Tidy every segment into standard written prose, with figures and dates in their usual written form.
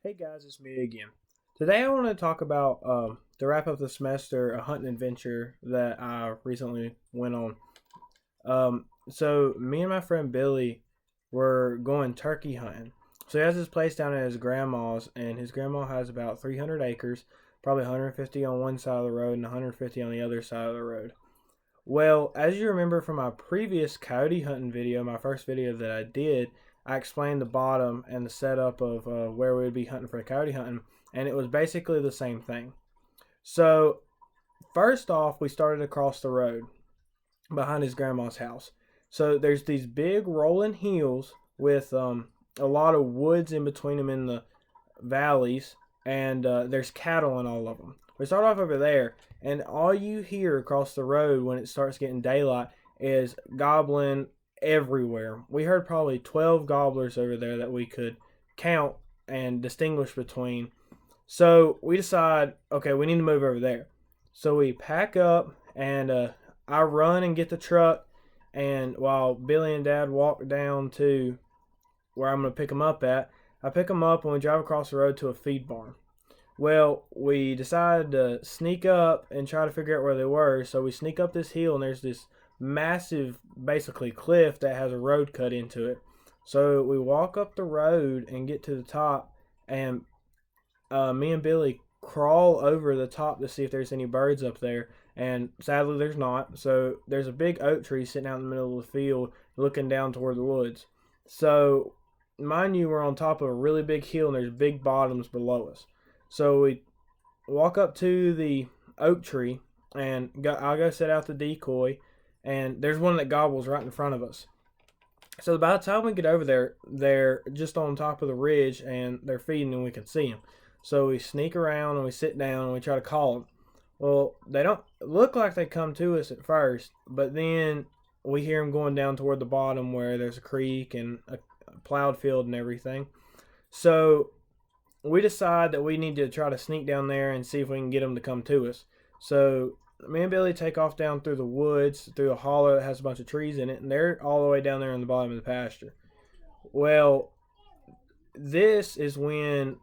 Hey guys, it's me again. Today I want to talk about to wrap up the semester a hunting adventure that I recently went on. So me and my friend Billy were going turkey hunting. So he has this place down at his grandma's, and his grandma has about 300 acres, probably 150 on one side of the road and 150 on the other side of the road. Well, as you remember from my previous coyote hunting video, my first video that I did, I explained the bottom and the setup of where we would be hunting for the coyote hunting, and it was basically the same thing. So, first off, we started across the road behind his grandma's house. So, there's these big rolling hills with a lot of woods in between them in the valleys, and there's cattle in all of them. We start off over there, and all you hear across the road when it starts getting daylight is gobbling everywhere. We heard probably 12 gobblers over there that we could count and distinguish between. So we decide, okay, we need to move over there. So we pack up, and I run and get the truck, and while Billy and Dad walk down to where I'm going to pick them up at, I pick them up and we drive across the road to a feed barn. Well, we decided to sneak up and try to figure out where they were. So we sneak up this hill, and there's this massive, basically, cliff that has a road cut into it. So we walk up the road and get to the top, and me and Billy crawl over the top to see if there's any birds up there. And sadly, there's not. So there's a big oak tree sitting out in the middle of the field looking down toward the woods. So, mind you, we're on top of a really big hill, and there's big bottoms below us. So we walk up to the oak tree, and I'll go set out the decoy, and there's one that gobbles right in front of us. So by the time we get over there, they're just on top of the ridge, and they're feeding, and we can see them. So we sneak around, and we sit down, and we try to call them. Well, they don't look like they come to us at first, but then we hear them going down toward the bottom where there's a creek and a plowed field and everything. So we decide that we need to try to sneak down there and see if we can get them to come to us. So me and Billy take off down through the woods, through a hollow that has a bunch of trees in it, and they're all the way down there in the bottom of the pasture. Well, this is when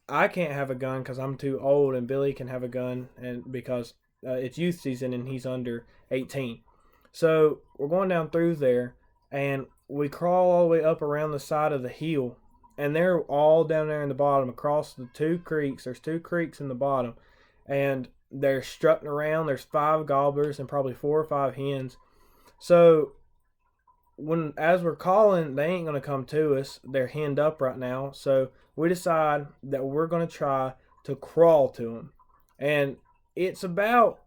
I can't have a gun because I'm too old, and Billy can have a gun, and because it's youth season and he's under 18. So we're going down through there, and we crawl all the way up around the side of the hill, and they're all down there in the bottom across the two creeks. There's two creeks in the bottom, and they're strutting around. There's 5 gobblers and probably 4 or 5 hens. So as we're calling, they ain't gonna come to us. They're henned up right now. So we decide that we're gonna try to crawl to them, and it's about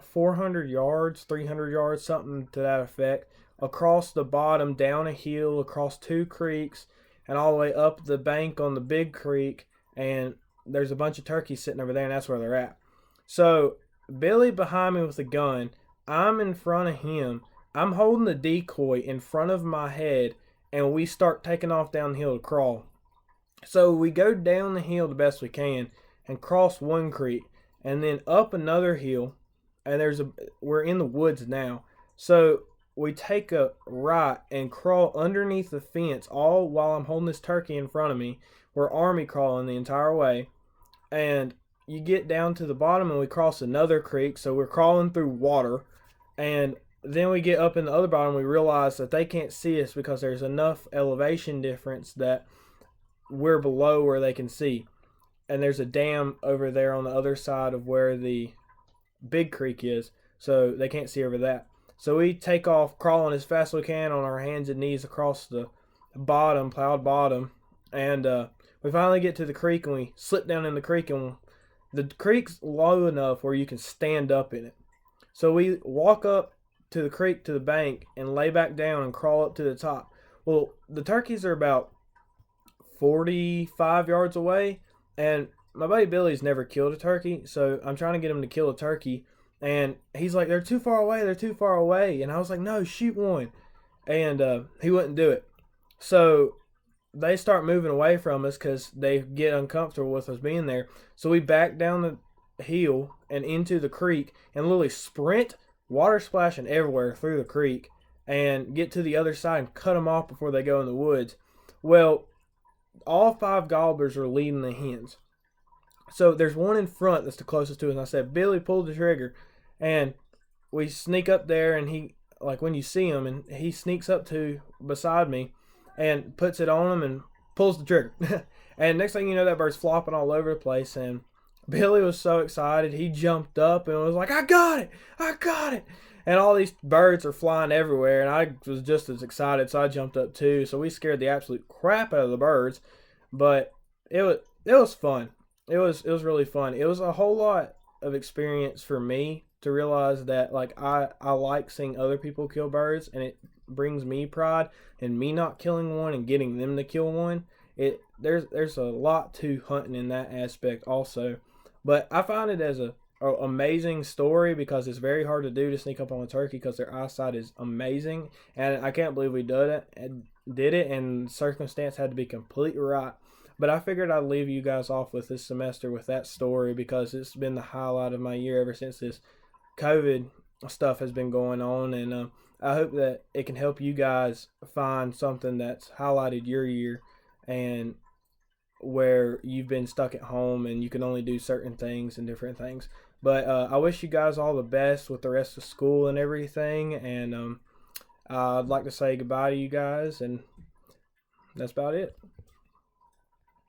400 yards, 300 yards, something to that effect, across the bottom, down a hill, across 2 creeks, and all the way up the bank on the big creek. And there's a bunch of turkeys sitting over there, and that's where they're at. So Billy behind me with a gun, I'm in front of him. I'm holding the decoy in front of my head, and we start taking off down the hill to crawl. So we go down the hill the best we can and cross one creek, and then up another hill, and we're in the woods now. So we take a right and crawl underneath the fence, all while I'm holding this turkey in front of me. We're army crawling the entire way, and you get down to the bottom, and we cross another creek. So we're crawling through water, and then we get up in the other bottom. We realize that they can't see us because there's enough elevation difference that we're below where they can see, and there's a dam over there on the other side of where the big creek is, so they can't see over that. So we take off crawling as fast as we can on our hands and knees across the bottom, plowed bottom, and we finally get to the creek, and we slip down in the creek, and the creek's low enough where you can stand up in it. So we walk up to the creek, to the bank, and lay back down and crawl up to the top. Well, the turkeys are about 45 yards away, and my buddy Billy's never killed a turkey, so I'm trying to get him to kill a turkey, and he's like, they're too far away, and I was like, no, shoot one, and he wouldn't do it. So they start moving away from us because they get uncomfortable with us being there. So we back down the hill and into the creek, and literally sprint, water splashing everywhere through the creek, and get to the other side and cut them off before they go in the woods. Well, all 5 gobblers are leading the hens. So there's one in front that's the closest to us. And I said, Billy, pull the trigger. And we sneak up there, and he, like, when you see him, and he sneaks up to beside me and puts it on him and pulls the trigger. And next thing you know, that bird's flopping all over the place. And Billy was so excited. He jumped up and was like, I got it! I got it! And all these birds are flying everywhere. And I was just as excited, so I jumped up too. So we scared the absolute crap out of the birds. But it was fun. It was really fun. It was a whole lot of experience for me to realize that, like, I like seeing other people kill birds, and it brings me pride in me not killing one and getting them to kill one. There's a lot to hunting in that aspect also. But I find it as a amazing story because it's very hard to do, to sneak up on a turkey, because their eyesight is amazing, and I can't believe we did it, and circumstance had to be completely right. But I figured I'd leave you guys off with this semester with that story, because it's been the highlight of my year ever since this COVID stuff has been going on. And I hope that it can help you guys find something that's highlighted your year, and where you've been stuck at home and you can only do certain things and different things. But I wish you guys all the best with the rest of school and everything. And I'd like to say goodbye to you guys, and that's about it.